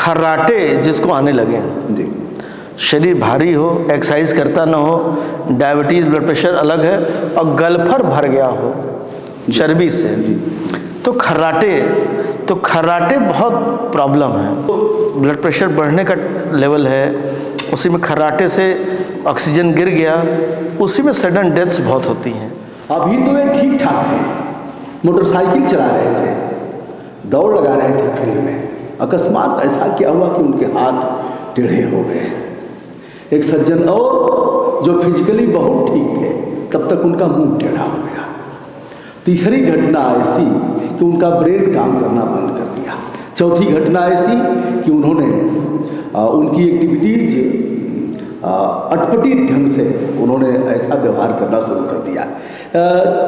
खर्राटे जिसको आने लगे जी, शरीर भारी हो, एक्सरसाइज करता ना हो, डायबिटीज़ ब्लड प्रेशर अलग है, और गलफर भर गया हो चर्बी से, तो खर्राटे बहुत प्रॉब्लम है। ब्लड प्रेशर बढ़ने का लेवल है, उसी में खर्राटे से ऑक्सीजन गिर गया, उसी में सडन डेथ्स बहुत होती हैं। अभी तो वे ठीक ठाक थे, मोटरसाइकिल चला रहे थे, दौड़ लगा रहे थे फील्ड में, अकस्मात ऐसा क्या हुआ कि उनके हाथ टेढ़े हो गए। एक सज्जन और जो फिजिकली बहुत ठीक थे, तब तक उनका मुंह टेढ़ा हो गया। तीसरी घटना ऐसी कि उनका ब्रेन काम करना बंद कर दिया। चौथी घटना ऐसी कि उन्होंने उनकी एक्टिविटीज अटपटी ढंग से उन्होंने ऐसा व्यवहार करना शुरू कर दिया।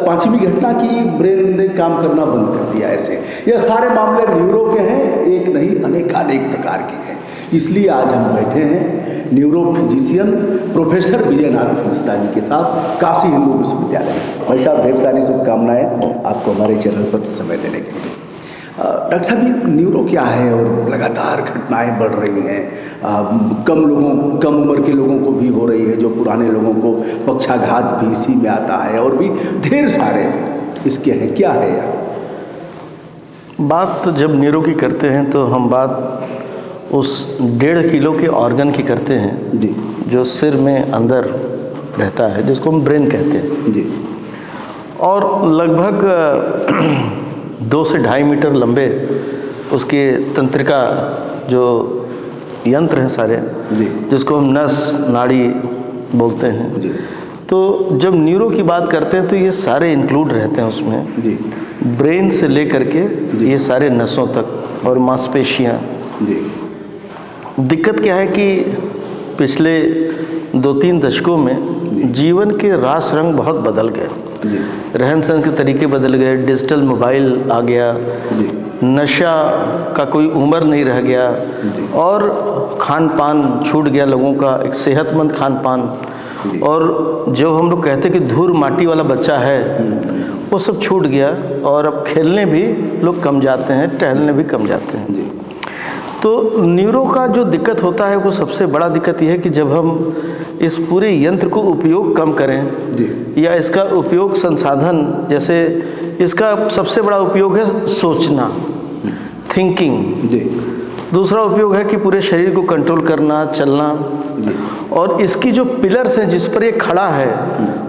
पांचवी घटना की ब्रेन ने काम करना बंद कर दिया। ऐसे ये सारे मामले न्यूरो के हैं, एक नहीं अनेक प्रकार के हैं। इसलिए आज हम बैठे हैं neuro physician professor Vijaynath Mishra ji के साथ, काशी हिंदू विश्वविद्यालय। भाई साहब, ढेर सारी शुभकामनाएं आपको हमारे चैनल पर समय देने के लिए। डॉक्टर साहब, ये न्यूरो क्या है और लगातार घटनाएं बढ़ रही हैं, कम उम्र के लोगों को भी हो रही है, जो पुराने लोगों को पक्षाघात भी इसी में आता है, और भी ढेर सारे इसके हैं, क्या है यार? बात जब न्यूरो की करते हैं तो हम बात उस 1.5 किलो के ऑर्गन की करते हैं जी, जो सिर में अंदर रहता है, जिसको हम ब्रेन कहते हैं जी, और लगभग 2 से 2.5 मीटर लंबे उसके तंत्रिका जो यंत्र हैं सारे, जी, जिसको हम नस नाड़ी बोलते हैं। जी, तो जब न्यूरो की बात करते हैं तो ये सारे इंक्लूड रहते हैं उसमें, जी, ब्रेन से लेकर के ये सारे नसों तक और मांसपेशियाँ। जी, दिक्कत क्या है कि पिछले 2-3 दशकों में जीवन के रास रंग बहुत बदल गए, रहन सहन के तरीके बदल गए, डिजिटल मोबाइल आ गया, नशा का कोई उम्र नहीं रह गया, और खान पान छूट गया लोगों का, एक सेहतमंद खान पान, और जो हम लोग कहते हैं कि धूल माटी वाला बच्चा है वो सब छूट गया, और अब खेलने भी लोग कम जाते हैं, टहलने भी कम जाते हैं। तो न्यूरो का जो दिक्कत होता है वो सबसे बड़ा दिक्कत यह है कि जब हम इस पूरे यंत्र को उपयोग कम करें या इसका उपयोग संसाधन, जैसे इसका सबसे बड़ा उपयोग है सोचना, थिंकिंग। दूसरा उपयोग है कि पूरे शरीर को कंट्रोल करना, चलना, और इसकी जो पिलर्स हैं जिस पर ये खड़ा है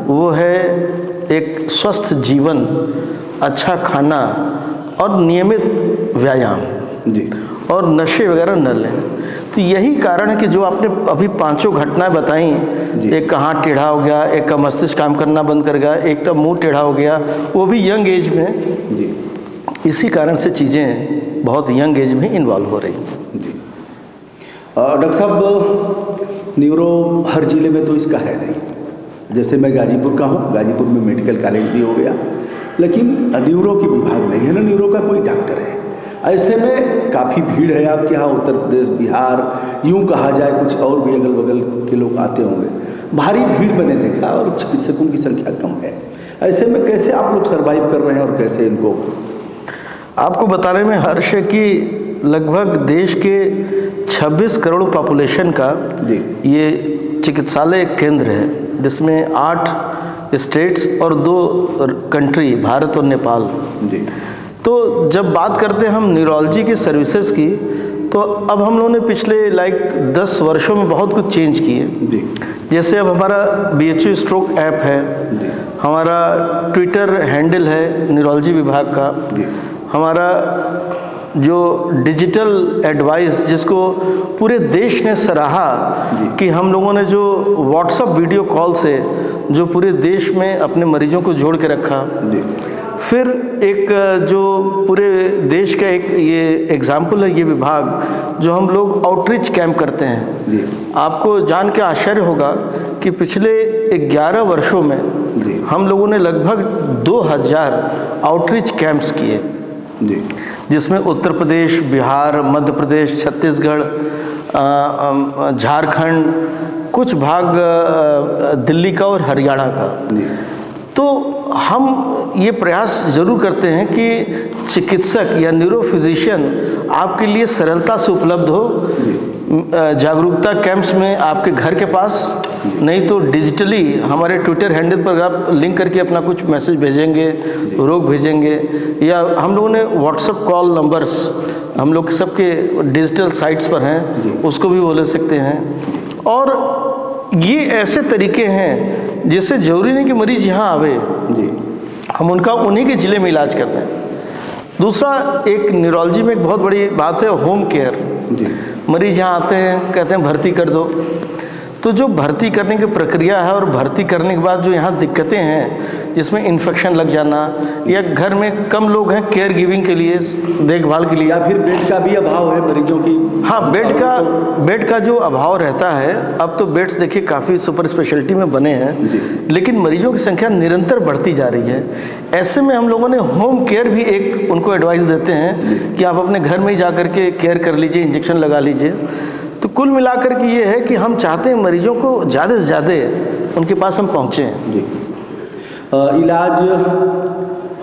वो है एक स्वस्थ जीवन, अच्छा खाना और नियमित व्यायाम, और नशे वगैरह न लें। तो यही कारण है कि जो आपने अभी 5 घटनाएं बताई, एक का हाथ टेढ़ा हो गया, एक का मस्तिष्क काम करना बंद कर गया, एक का मुंह टेढ़ा हो गया, वो भी यंग एज में। इसी कारण से चीज़ें बहुत यंग एज में इन्वॉल्व हो रही हैं। डॉक्टर साहब, न्यूरो हर जिले में तो इसका है नहीं। जैसे मैं गाजीपुर का हूँ, गाजीपुर में मेडिकल कॉलेज भी हो गया, लेकिन न्यूरो की विभाग नहीं है ना, न्यूरो का कोई डॉक्टर है। ऐसे में काफ़ी भीड़ है आपके यहाँ, उत्तर प्रदेश, बिहार, यूँ कहा जाए कुछ और भी अगल बगल के लोग आते होंगे, भारी भीड़ मैंने देखा, और चिकित्सकों की संख्या कम है। ऐसे में कैसे आप लोग सर्वाइव कर रहे हैं, और कैसे इनको? आपको बताने में हर्ष है कि लगभग देश के 26 करोड़ पॉपुलेशन का ये चिकित्सालय केंद्र है, जिसमें 8 स्टेट्स और 2 कंट्री, भारत और नेपाल। तो जब बात करते हैं हम न्यूरोलॉजी की सर्विसेज की, तो अब हम लोगों ने पिछले 10 वर्षों में बहुत कुछ चेंज किए। जैसे अब हमारा BHU स्ट्रोक ऐप है, हमारा ट्विटर हैंडल है न्यूरोलॉजी विभाग का, हमारा जो डिजिटल एडवाइस जिसको पूरे देश ने सराहा कि हम लोगों ने जो व्हाट्सएप वीडियो कॉल से जो पूरे देश में अपने मरीजों को जोड़ के रखा। फिर एक जो पूरे देश का एक ये एग्जाम्पल है ये विभाग, जो हम लोग आउटरीच कैंप करते हैं। आपको जान के आश्चर्य होगा कि पिछले 11 वर्षों में हम लोगों ने लगभग 2000 आउटरीच कैंप्स किए, जिसमें उत्तर प्रदेश, बिहार, मध्य प्रदेश, छत्तीसगढ़, झारखंड, कुछ भाग दिल्ली का और हरियाणा का। तो हम ये प्रयास ज़रूर करते हैं कि चिकित्सक या न्यूरो फिजिशियन आपके लिए सरलता से उपलब्ध हो। जागरूकता कैंप्स में आपके घर के पास, नहीं तो डिजिटली हमारे ट्विटर हैंडल पर आप लिंक करके अपना कुछ मैसेज भेजेंगे, रोग भेजेंगे, या हम लोगों ने व्हाट्सएप कॉल नंबर्स हम लोग सबके डिजिटल साइट्स पर हैं, उसको भी बोल सकते हैं। और ये ऐसे तरीके हैं जिससे ज़रूरी नहीं कि मरीज़ यहाँ आवे, हम उनका उन्हीं के ज़िले में इलाज करते हैं। दूसरा, एक न्यूरोलॉजी में एक बहुत बड़ी बात है होम केयर। मरीज़ यहाँ आते हैं, कहते हैं भर्ती कर दो, तो जो भर्ती करने की प्रक्रिया है और भर्ती करने के बाद जो यहाँ दिक्कतें हैं, जिसमें इन्फेक्शन लग जाना, या घर में कम लोग हैं केयर गिविंग के लिए, देखभाल के लिए, या फिर बेड का भी अभाव है मरीजों की। हाँ, बेड का जो अभाव रहता है, अब तो बेड्स देखिए काफ़ी सुपर स्पेशलिटी में बने हैं, लेकिन मरीजों की संख्या निरंतर बढ़ती जा रही है। ऐसे में हम लोगों ने होम केयर भी एक उनको एडवाइस देते हैं कि आप अपने घर में ही जा कर के केयर कर लीजिए, इंजेक्शन लगा लीजिए। तो कुल मिलाकर के ये है कि हम चाहते हैं मरीजों को ज़्यादा से ज़्यादा उनके पास हम पहुँचें। इलाज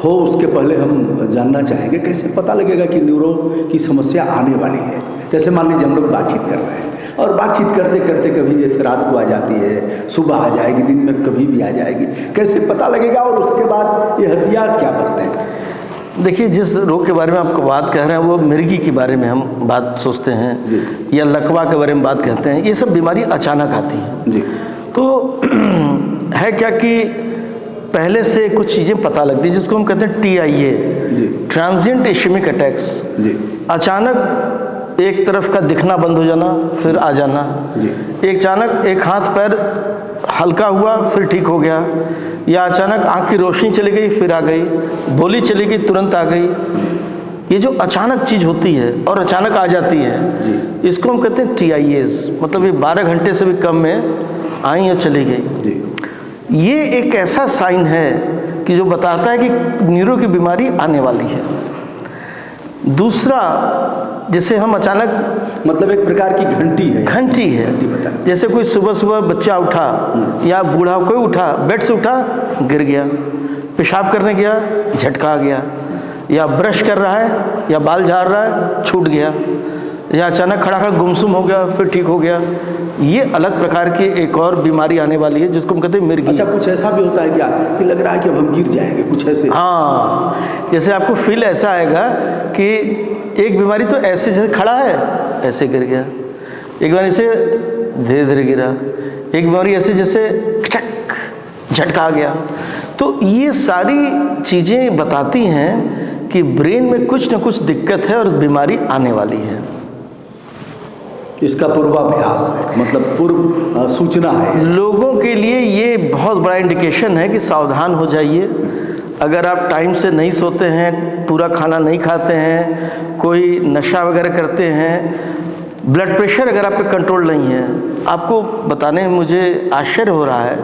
हो उसके पहले हम जानना चाहेंगे कैसे पता लगेगा कि न्यूरो की समस्या आने वाली है। जैसे मान लीजिए हम लोग बातचीत कर रहे हैं और बातचीत करते करते कभी जैसे रात को आ जाती है, सुबह आ जाएगी, दिन में कभी भी आ जाएगी, कैसे पता लगेगा और उसके बाद ये हथियार क्या करते हैं? देखिए, जिस रोग के बारे में आपको बात कह रहे हैं वो मिर्गी के बारे में हम बात सोचते हैं, या लकवा के बारे में बात कहते हैं। ये सब बीमारी अचानक आती है। तो है क्या कि पहले से कुछ चीज़ें पता लगती हैं, जिसको हम कहते हैं TIA, ट्रांजिएंट इश्केमिक अटैक्स। अचानक एक तरफ का दिखना बंद हो जाना, फिर आ जाना, एक अचानक एक हाथ पैर हल्का हुआ फिर ठीक हो गया, या अचानक आँख की रोशनी चली गई फिर आ गई, बोली चली गई तुरंत आ गई। ये जो अचानक चीज़ होती है और अचानक आ जाती है, इसको हम कहते हैं TIAs, मतलब ये 12 घंटे से भी कम में आई और चली गई। ये एक ऐसा साइन है कि जो बताता है कि न्यूरो की बीमारी आने वाली है। दूसरा, जैसे हम अचानक, मतलब एक प्रकार की घंटी है। घंटी है, जैसे कोई सुबह सुबह बच्चा उठा या बूढ़ा कोई उठा, बेड से उठा, गिर गया, पेशाब करने गया, झटका आ गया, या ब्रश कर रहा है या बाल झाड़ रहा है, छूट गया, या अचानक खड़ा खड़ा गुमसुम हो गया फिर ठीक हो गया। ये अलग प्रकार की एक और बीमारी आने वाली है जिसको हम कहते हैं मिर्गी। अच्छा, कुछ ऐसा भी होता है क्या कि लग रहा है कि अब हम गिर जाएंगे, कुछ ऐसे? हाँ, जैसे आपको फील ऐसा आएगा कि एक बीमारी तो ऐसे जैसे खड़ा है ऐसे गिर गया, एक बीमारी से धीरे धीरे गिरा, एक बीमारी ऐसे जैसे टक झटका आ गया। तो ये सारी चीज़ें बताती हैं कि ब्रेन में कुछ न कुछ दिक्कत है और बीमारी आने वाली है। इसका पूर्वाभ्यास है, मतलब पूर्व सूचना है। लोगों के लिए ये बहुत बड़ा इंडिकेशन है कि सावधान हो जाइए। अगर आप टाइम से नहीं सोते हैं, पूरा खाना नहीं खाते हैं, कोई नशा वगैरह करते हैं, ब्लड प्रेशर अगर आपका कंट्रोल नहीं है, आपको बताने में मुझे आश्चर्य हो रहा है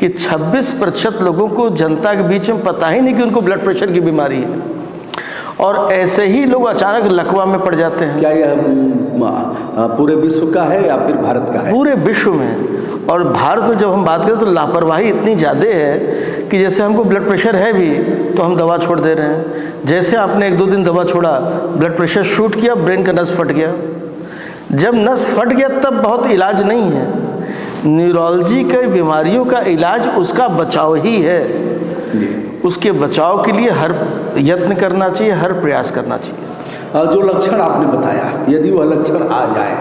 कि 26% लोगों को जनता के बीच में पता ही नहीं कि उनको ब्लड प्रेशर की बीमारी है, और ऐसे ही लोग अचानक लकवा में पड़ जाते हैं। क्या यह पूरे विश्व का है या फिर भारत का है? पूरे विश्व में। और भारत में जब हम बात करें तो लापरवाही इतनी ज़्यादा है कि जैसे हमको ब्लड प्रेशर है भी तो हम दवा छोड़ दे रहे हैं। जैसे आपने 1-2 दिन दवा छोड़ा, ब्लड प्रेशर शूट किया, ब्रेन का नस फट गया। जब नस फट गया तब बहुत इलाज नहीं है। न्यूरोलॉजी के बीमारियों का इलाज उसका बचाव ही है। उसके बचाव के लिए हर यत्न करना चाहिए, हर प्रयास करना चाहिए। जो लक्षण आपने बताया, यदि वह लक्षण आ जाए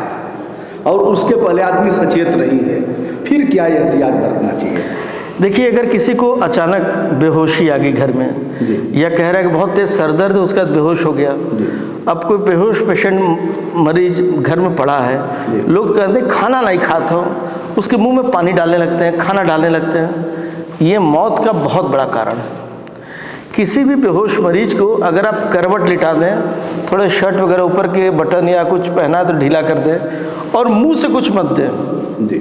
और उसके पहले आदमी सचेत नहीं है, फिर क्या एहतियात बरतना चाहिए? देखिए, अगर किसी को अचानक बेहोशी आ गई घर में, या कह रहा है कि बहुत तेज सर दर्द है, उसका बेहोश हो गया, अब कोई बेहोश पेशेंट मरीज घर में पड़ा है, लोग कहते हैं खाना नहीं खाता हो, उसके मुंह में पानी डालने लगते हैं, खाना डालने लगते हैं। ये मौत का बहुत बड़ा कारण है। किसी भी बेहोश मरीज को अगर आप करवट लिटा दें, थोड़े शर्ट वगैरह ऊपर के बटन या कुछ पहना तो ढीला कर दें और मुंह से कुछ मत दें,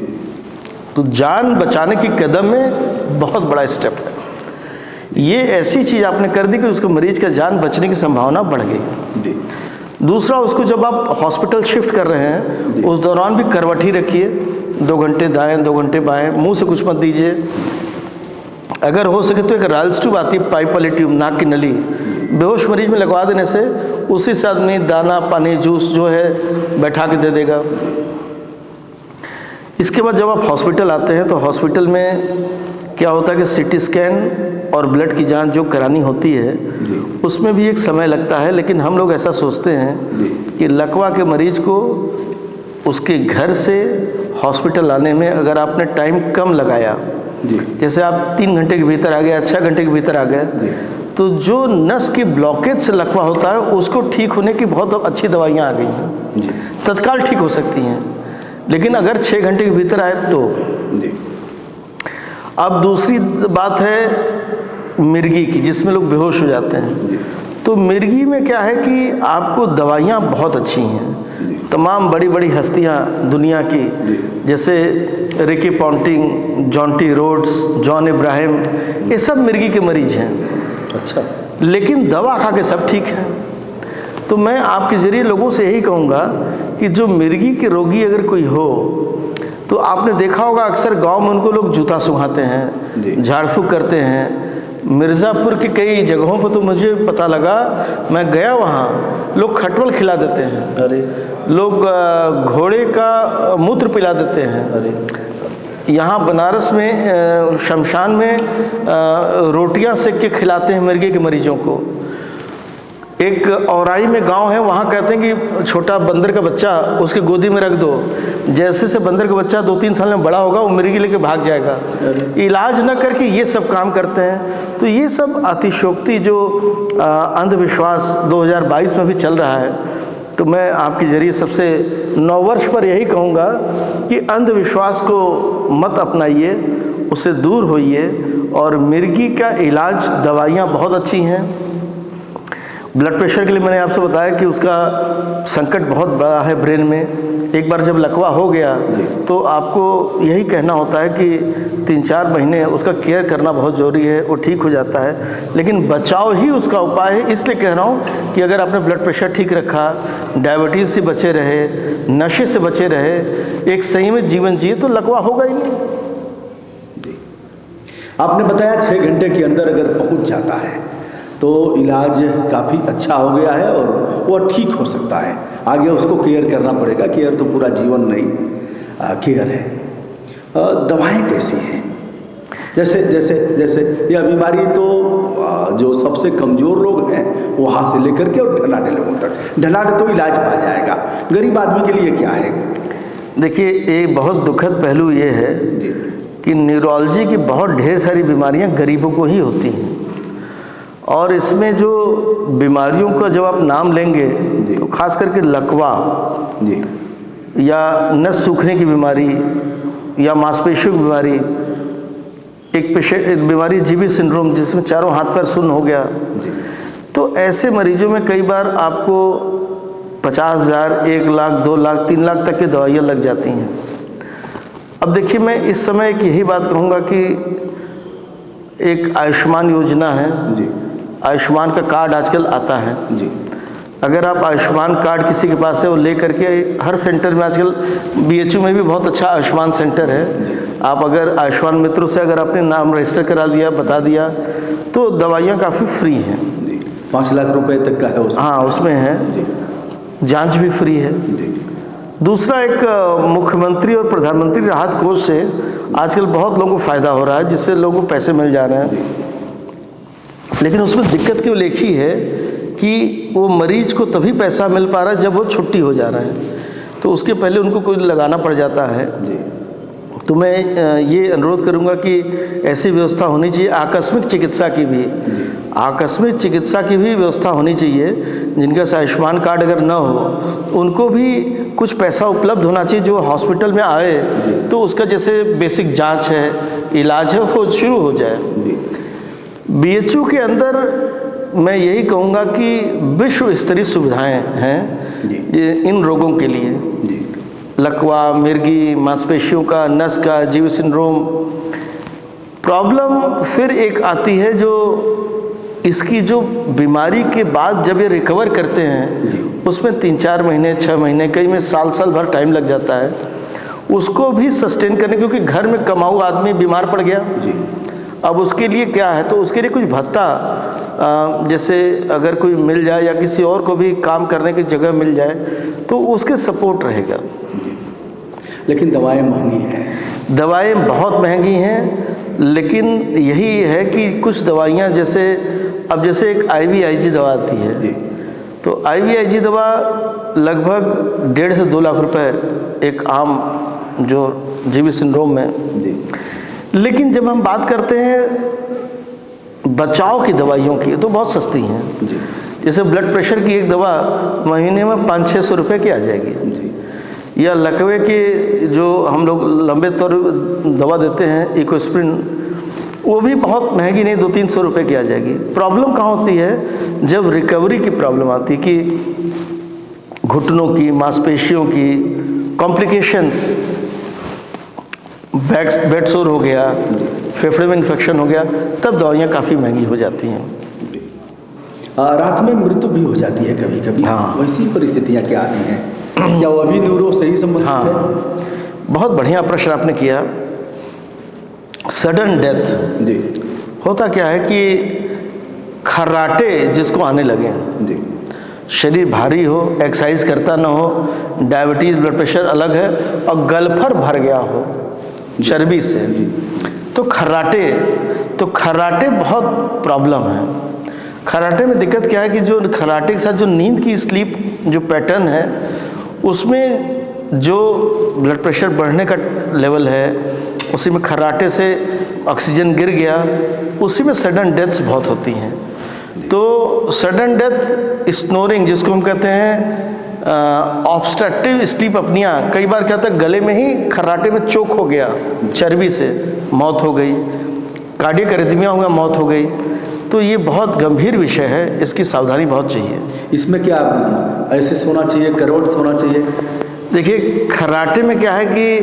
तो जान बचाने की कदम में बहुत बड़ा स्टेप है। ये ऐसी चीज़ आपने कर दी कि उसको मरीज का जान बचने की संभावना बढ़ गई। दूसरा, उसको जब आप हॉस्पिटल शिफ्ट कर रहे हैं उस दौरान भी करवट ही रखिए, 2 घंटे दाएं 2 घंटे बाएं, मुंह से कुछ मत दीजिए। अगर हो सके तो एक राइल्स ट्यूब आती है, पाइप वाली ट्यूब, नाक की नली, बेहोश मरीज में लगवा देने से उसी से आदमी दाना पानी जूस जो है बैठा के दे देगा। इसके बाद जब आप हॉस्पिटल आते हैं तो हॉस्पिटल में क्या होता है कि सीटी स्कैन और ब्लड की जांच जो करानी होती है उसमें भी एक समय लगता है। लेकिन हम लोग ऐसा सोचते हैं कि लकवा के मरीज को उसके घर से हॉस्पिटल आने में अगर आपने टाइम कम लगाया, जैसे आप 3 घंटे के भीतर आ गए, 6 घंटे के भीतर आ गए, तो जो नस की ब्लॉकेज से लकवा होता है उसको ठीक होने की बहुत अच्छी दवाइयाँ आ गई हैं, तत्काल ठीक हो सकती हैं। लेकिन अगर 6 घंटे के भीतर आए तो। अब दूसरी बात है मिर्गी की, जिसमें लोग बेहोश हो जाते हैं। तो मिर्गी में क्या है कि आपको दवाइयाँ बहुत अच्छी हैं, तमाम बड़ी बड़ी हस्तियाँ दुनिया की, जैसे Ricky Ponting, Jonty Rhodes, John Ibrahim, ये सब मिर्गी के मरीज हैं। अच्छा। लेकिन दवा खा के सब ठीक है। तो मैं आपके ज़रिए लोगों से यही कहूँगा कि जो मिर्गी के रोगी अगर कोई हो तो आपने देखा होगा अक्सर गांव में उनको लोग जूता सुंघाते हैं, झाड़ फूँक करते हैं। मिर्ज़ापुर की कई जगहों पर तो मुझे पता लगा, मैं गया वहाँ, लोग खटवल खिला देते हैं, अरे लोग घोड़े का मूत्र पिला देते हैं। अरे यहाँ बनारस में शमशान में रोटियां सेक के खिलाते हैं मिर्गी के मरीजों को। एक औराई में गांव है, वहाँ कहते हैं कि छोटा बंदर का बच्चा उसके गोदी में रख दो, जैसे से बंदर का बच्चा 2-3 साल में बड़ा होगा वो मिर्गी लेके भाग जाएगा। इलाज न करके ये सब काम करते हैं। तो ये सब अतिशयोक्ति जो अंधविश्वास 2022 में भी चल रहा है, तो मैं आपके ज़रिए सबसे नववर्ष पर यही कहूँगा कि अंधविश्वास को मत अपनाइए, उससे दूर होइए। और मिर्गी का इलाज, दवाइयाँ बहुत अच्छी हैं। ब्लड प्रेशर के लिए मैंने आपसे बताया कि उसका संकट बहुत बड़ा है ब्रेन में। एक बार जब लकवा हो गया तो आपको यही कहना होता है कि 3-4 महीने उसका केयर करना बहुत ज़रूरी है, वो ठीक हो जाता है। लेकिन बचाव ही उसका उपाय है। इसलिए कह रहा हूँ कि अगर आपने ब्लड प्रेशर ठीक रखा, डायबिटीज़ से बचे रहे, नशे से बचे रहे, एक संयमित जीवन जिए तो लकवा होगा ही नहीं। आपने बताया 6 घंटे के अंदर अगर पहुंच जाता है तो इलाज काफ़ी अच्छा हो गया है और वह ठीक हो सकता है। आगे उसको केयर करना पड़ेगा। केयर तो पूरा जीवन नहीं, केयर है। दवाएं कैसी हैं? जैसे जैसे जैसे यह बीमारी तो जो सबसे कमज़ोर लोग हैं वहाँ से लेकर के और ढलाढे लोगों तक, ढलाढे तो इलाज पा जाएगा, गरीब आदमी के लिए क्या है? देखिए, एक बहुत दुखद पहलू ये है कि न्यूरोलॉजी की बहुत ढेर सारी बीमारियां गरीबों को ही होती हैं। और इसमें जो बीमारियों का जब आप नाम लेंगे तो खास करके लकवा या नस सूखने की बीमारी या मांसपेशियों की बीमारी, एक बीमारी जीबी सिंड्रोम जिसमें चारों हाथ पैर सुन्न हो गया, तो ऐसे मरीजों में कई बार आपको 50,000, 1 लाख, 2 लाख, 3 लाख तक की दवाइयाँ लग जाती हैं। अब देखिए, मैं इस समय एक यही बात कहूँगा कि एक आयुष्मान योजना है जी। आयुष्मान का कार्ड आजकल आता है जी। अगर आप आयुष्मान कार्ड किसी के पास है, वो ले करके हर सेंटर में, आजकल BHU में भी बहुत अच्छा आयुष्मान सेंटर है। आप अगर आयुष्मान मित्रों से अगर आपने नाम रजिस्टर करा दिया, बता दिया, तो दवाइयाँ काफ़ी फ्री हैं जी। 5 लाख रुपए तक का है उसमें। हाँ, उसमें है जी। जाँच भी फ्री है जी। दूसरा, एक मुख्यमंत्री और प्रधानमंत्री राहत कोष से आजकल बहुत लोगों को फ़ायदा हो रहा है, जिससे लोगों को पैसे मिल जा रहे हैं। लेकिन उसमें दिक्कत क्यों लिखी है कि वो मरीज को तभी पैसा मिल पा रहा है जब वो छुट्टी हो जा रहा है, तो उसके पहले उनको कोई लगाना पड़ जाता है जी। तो मैं ये अनुरोध करूंगा कि ऐसी व्यवस्था होनी चाहिए। आकस्मिक चिकित्सा की भी, आकस्मिक चिकित्सा की भी व्यवस्था होनी चाहिए। जिनका आयुष्मान कार्ड अगर न हो उनको भी कुछ पैसा उपलब्ध होना चाहिए, जो हॉस्पिटल में आए तो उसका जैसे बेसिक जांच है, इलाज है, वो शुरू हो जाए। BHU के अंदर मैं यही कहूँगा कि विश्व स्तरीय सुविधाएं हैं इन रोगों के लिए। लकवा, मिर्गी, मांसपेशियों का, नस का, जीवी सिंड्रोम। प्रॉब्लम फिर एक आती है जो इसकी जो बीमारी के बाद जब ये रिकवर करते हैं उसमें 3-4 महीने, 6 महीने, कई में साल भर टाइम लग जाता है उसको भी सस्टेन करने, क्योंकि घर में कमाऊ आदमी बीमार पड़ गया, अब उसके लिए क्या है, तो उसके लिए कुछ भत्ता जैसे अगर कोई मिल जाए या किसी और को भी काम करने की जगह मिल जाए तो उसके सपोर्ट रहेगा। लेकिन दवाएं महंगी हैं। दवाएं बहुत महंगी हैं, लेकिन यही है कि कुछ दवाइयां जैसे अब जैसे एक IVIG दवा आती है जी। तो IVIG दवा लगभग 1.5 से 2 लाख रुपए एक आम जो GV सिंड्रोम में जी। लेकिन जब हम बात करते हैं बचाव की दवाइयों की तो बहुत सस्ती हैं। जी। जैसे ब्लड प्रेशर की एक दवा महीने में 500-600 रुपये की आ जाएगी। जी। या लकवे के जो हम लोग लंबे तौर दवा देते हैं इकोस्प्रिन, वो भी बहुत महंगी नहीं, 200-300 रुपये की आ जाएगी। प्रॉब्लम कहाँ होती है, जब रिकवरी की प्रॉब्लम आती है कि घुटनों की, मांसपेशियों की कॉम्प्लिकेशंस, बेड सोर हो गया, फेफड़े में इन्फेक्शन हो गया, तब दवाइयाँ काफ़ी महंगी हो जाती हैं। रात में मृत्यु भी हो जाती है कभी कभी। हाँ। वैसी परिस्थितियाँ क्या आती हैं? क्या वो अभी न्यूरो सही संबंधित हाँ, है? बहुत बढ़िया प्रश्न आपने किया। सडन डेथ जी। होता क्या है कि खर्राटे जिसको आने लगे, जी। शरीर भारी हो, एक्सरसाइज करता ना हो, डायबिटीज़ ब्लड प्रेशर अलग है और गलफर भर गया हो चर्बी से, तो खर्राटे बहुत प्रॉब्लम है। खर्राटे में दिक्कत क्या है कि जो खर्राटे के साथ जो नींद की स्लीप जो पैटर्न है उसमें जो ब्लड प्रेशर बढ़ने का लेवल है उसी में खर्राटे से ऑक्सीजन गिर गया, उसी में सडन डेथ्स बहुत होती हैं। तो सडन डेथ स्नोरिंग जिसको हम कहते हैं ऑब्स्ट्रक्टिव स्लीप अपनिया, कई बार क्या होता है गले में ही खर्राटे में चोक हो गया, चर्बी से मौत हो गई, कार्डियक अरिथमिया हो गया, मौत हो गई। तो ये बहुत गंभीर विषय है, इसकी सावधानी बहुत चाहिए। इसमें क्या ऐसे सोना चाहिए, करवट सोना चाहिए? देखिए खर्राटे में क्या है कि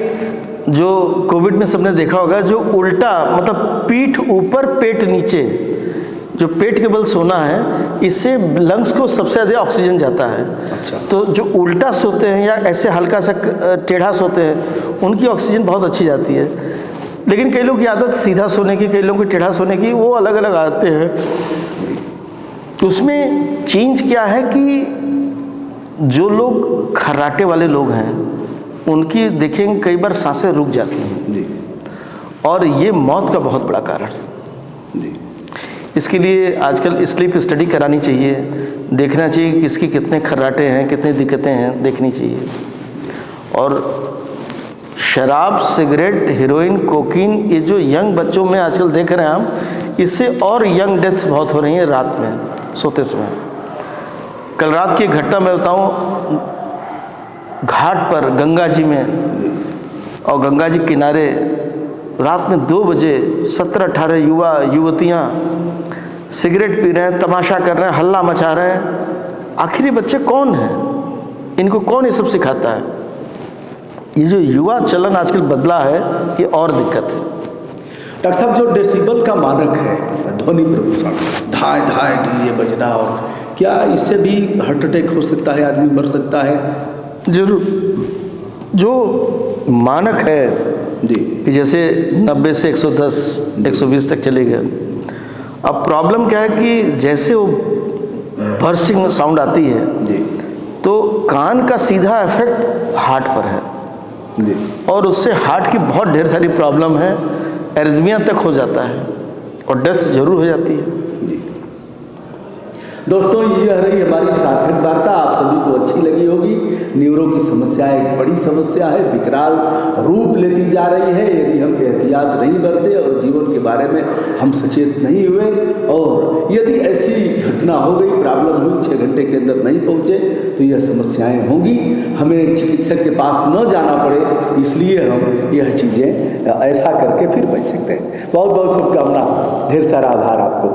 जो कोविड में सबने देखा होगा, जो उल्टा मतलब पीठ ऊपर पेट नीचे, जो पेट के बल सोना है, इससे लंग्स को सबसे ज़्यादा ऑक्सीजन जाता है। अच्छा। तो जो उल्टा सोते हैं या ऐसे हल्का सा टेढ़ा सोते हैं उनकी ऑक्सीजन बहुत अच्छी जाती है। लेकिन कई लोग की आदत सीधा सोने की, कई लोगों की टेढ़ा सोने की, वो अलग अलग आदतें हैं। उसमें चेंज क्या है कि जो लोग खर्राटे वाले लोग हैं उनकी देखेंगे कई बार सांसें रुक जाती हैं जी। और ये मौत का बहुत बड़ा कारण है। जी। इसके लिए आजकल स्लीप स्टडी करानी चाहिए, देखना चाहिए कि किसकी कितने खर्राटे हैं, कितनी दिक्कतें हैं, देखनी चाहिए। और शराब, सिगरेट, हेरोइन, कोकीन, ये जो यंग बच्चों में आजकल देख रहे हैं हम, इससे और यंग डेथ्स बहुत हो रही हैं रात में सोते समय। कल रात की घटना मैं बताऊं, घाट पर गंगा जी में और गंगा जी किनारे रात में 2 बजे 17-18 युवा युवतियां सिगरेट पी रहे हैं, तमाशा कर रहे हैं, हल्ला मचा रहे हैं। आखिर ये बच्चे कौन हैं, इनको कौन ये सब सिखाता है? ये जो युवा चलन आजकल बदला है, ये और दिक्कत है। डॉक्टर साहब, जो डेसिबल का मानक है, ध्वनि प्रदूषण, धाए धाए डीजे बजना, और क्या इससे भी हार्ट अटैक हो सकता है, आदमी मर सकता है? जरूर। जो मानक है जी। कि जैसे 90 से 110, 120 तक चले गए। अब प्रॉब्लम क्या है कि जैसे वो बर्स्टिंग साउंड आती है जी। तो कान का सीधा इफेक्ट हार्ट पर है जी। और उससे हार्ट की बहुत ढेर सारी प्रॉब्लम है, एरिथमिया तक हो जाता है और डेथ जरूर हो जाती है। जी। दोस्तों, यह रही हमारी सार्थक वार्ता, आप सभी को अच्छी लगी होगी। न्यूरो की समस्या एक बड़ी समस्या है, विकराल रूप लेती जा रही है यदि हम एहतियात नहीं बरते और जीवन के बारे में हम सचेत नहीं हुए, और यदि ऐसी घटना हो गई, प्रॉब्लम हुई, 6 घंटे के अंदर नहीं पहुँचे, तो यह समस्याएं होंगी। हमें चिकित्सक के पास न जाना पड़े, इसलिए हम यह चीज़ें ऐसा करके फिर बच सकते हैं। बहुत बहुत शुभकामना, ढेर सारा आभार आपको।